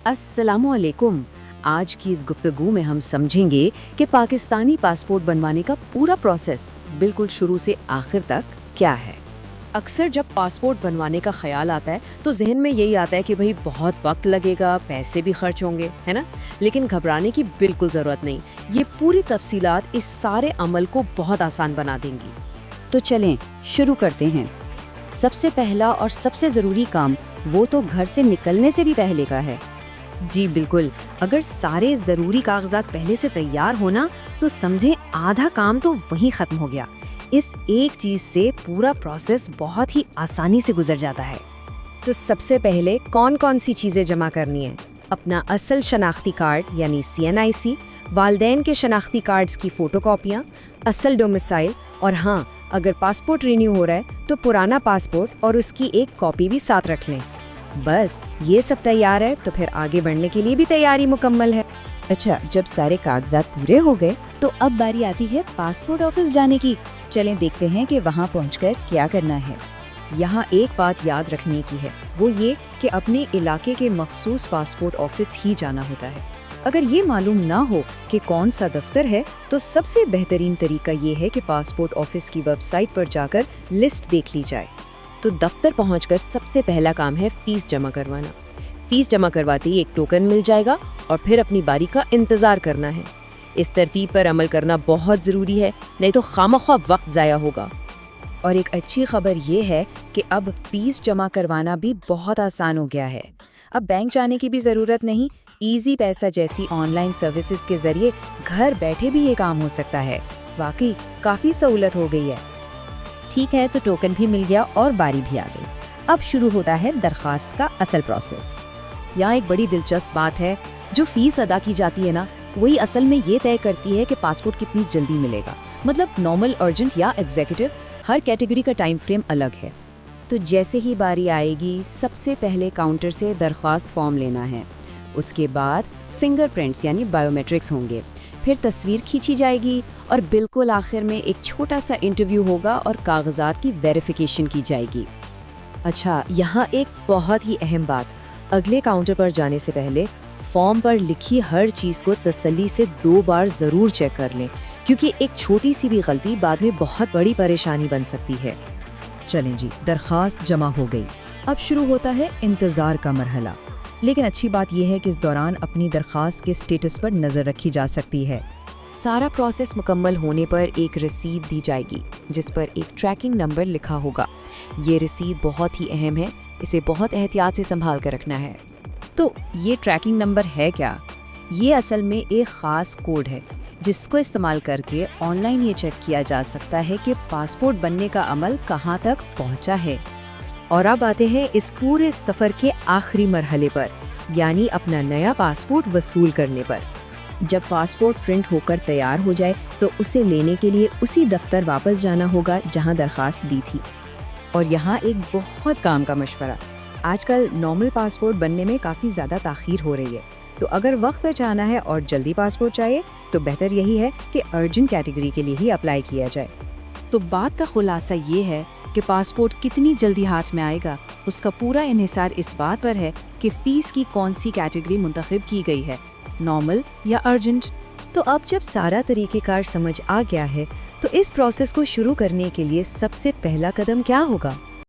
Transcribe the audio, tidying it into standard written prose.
अस्सलाम वालेकुम। आज की इस गुफ्तगू में हम समझेंगे कि पाकिस्तानी पासपोर्ट बनवाने का पूरा प्रोसेस बिल्कुल शुरू से आखिर तक क्या है। अक्सर जब पासपोर्ट बनवाने का ख्याल आता है तो जहन में यही आता है कि भाई बहुत वक्त लगेगा, पैसे भी खर्च होंगे, है ना। लेकिन घबराने की बिल्कुल ज़रूरत नहीं। ये पूरी तफसीलात इस सारे अमल को बहुत आसान बना देंगी। तो चलें शुरू करते हैं। सबसे पहला और सबसे ज़रूरी काम वो तो घर से निकलने से भी पहले का है। जी बिल्कुल, अगर सारे ज़रूरी कागजात पहले से तैयार होना तो समझें आधा काम तो वहीं ख़त्म हो गया। इस एक चीज़ से पूरा प्रोसेस बहुत ही आसानी से गुजर जाता है। तो सबसे पहले कौन कौन सी चीज़ें जमा करनी है? अपना असल शनाख्ती कार्ड यानी CNIC, वालदैन के शनाख्ती कार्ड्स की फ़ोटोकॉपियाँ, असल डोमिसाइल और हाँ, अगर पासपोर्ट रिन्यू हो रहा है तो पुराना पासपोर्ट और उसकी एक कॉपी भी साथ रख लें। बस ये सब तैयार है तो फिर आगे बढ़ने के लिए भी तैयारी मुकम्मल है। अच्छा, जब सारे कागजात पूरे हो गए तो अब बारी आती है पासपोर्ट ऑफिस जाने की। चलें देखते हैं कि वहाँ पहुंचकर क्या करना है। यहाँ एक बात याद रखने की है, वो ये कि अपने इलाके के मखसूस पासपोर्ट ऑफिस ही जाना होता है। अगर ये मालूम ना हो कि कौन सा दफ्तर है तो सबसे बेहतरीन तरीका ये है कि पासपोर्ट ऑफिस की वेबसाइट पर जाकर लिस्ट देख ली जाए। तो दफ्तर पहुंचकर सबसे पहला काम है फीस जमा करवाना। फीस जमा करवाते ही एक टोकन मिल जाएगा और फिर अपनी बारी का इंतज़ार करना है। इस तरतीब पर अमल करना बहुत ज़रूरी है, नहीं तो खामख्वाह वक्त ज़ाया होगा। और एक अच्छी खबर ये है कि अब फीस जमा करवाना भी बहुत आसान हो गया है। अब बैंक जाने की भी ज़रूरत नहीं। ईजी पैसा जैसी ऑनलाइन सर्विसेज के ज़रिए घर बैठे भी ये काम हो सकता है। वाकई काफ़ी सहूलत हो गई है। ठीक है, तो टोकन भी मिल गया और बारी भी आ गई। अब शुरू होता है दरखास्त का असल प्रोसेस। यहाँ एक बड़ी दिलचस्प बात है, जो फीस अदा की जाती है ना, वही असल में ये तय करती है कि पासपोर्ट कितनी जल्दी मिलेगा। मतलब नॉर्मल, अर्जेंट या एग्जीक्यूटिव, हर कैटेगरी का टाइम फ्रेम अलग है। तो जैसे ही बारी आएगी, सबसे पहले काउंटर से दरख्वास्त फॉर्म लेना है। उसके बाद फिंगरप्रिंट्स यानी बायोमेट्रिक्स होंगे, फिर तस्वीर खींची जाएगी और बिल्कुल आखिर में एक छोटा सा इंटरव्यू होगा और कागजात की वेरिफिकेशन की जाएगी। अच्छा, यहाँ एक बहुत ही अहम बात, अगले काउंटर पर जाने से पहले फॉर्म पर लिखी हर चीज़ को तसल्ली से 2 बार ज़रूर चेक कर लें, क्योंकि एक छोटी सी भी गलती बाद में बहुत बड़ी परेशानी बन सकती है। चलें जी, दरखास्त जमा हो गई। अब शुरू होता है इंतज़ार का मरहला। लेकिन अच्छी बात यह है कि इस दौरान अपनी दरखास्त के स्टेटस पर नज़र रखी जा सकती है। सारा प्रोसेस मुकम्मल होने पर एक रसीद दी जाएगी जिस पर एक ट्रैकिंग नंबर लिखा होगा। ये रसीद बहुत ही अहम है, इसे बहुत एहतियात से संभाल कर रखना है। तो ये ट्रैकिंग नंबर है क्या? ये असल में एक ख़ास कोड है जिसको इस्तेमाल करके ऑनलाइन ये चेक किया जा सकता है कि पासपोर्ट बनने का अमल कहाँ तक पहुँचा है। और अब आते हैं इस पूरे सफ़र के आखिरी मरहले पर, यानी अपना नया पासपोर्ट वसूल करने पर। जब पासपोर्ट प्रिंट होकर तैयार हो जाए तो उसे लेने के लिए उसी दफ्तर वापस जाना होगा जहां दरखास्त दी थी। और यहाँ एक बहुत काम का मशवरा, आजकल नॉर्मल पासपोर्ट बनने में काफ़ी ज़्यादा ताख़ीर हो रही है, तो अगर वक्त पर जाना है और जल्दी पासपोर्ट चाहिए तो बेहतर यही है कि अर्जेंट कैटेगरी के लिए ही अप्लाई किया जाए। तो बात का खुलासा ये है कि पासपोर्ट कितनी जल्दी हाथ में आएगा उसका पूरा इन्हिसार इस बात पर है कि फ़ीस की कौन सी कैटेगरी मुंतखब की गई है, नॉर्मल या अर्जेंट। तो अब जब सारा तरीक़ेकार समझ आ गया है तो इस प्रोसेस को शुरू करने के लिए सबसे पहला कदम क्या होगा?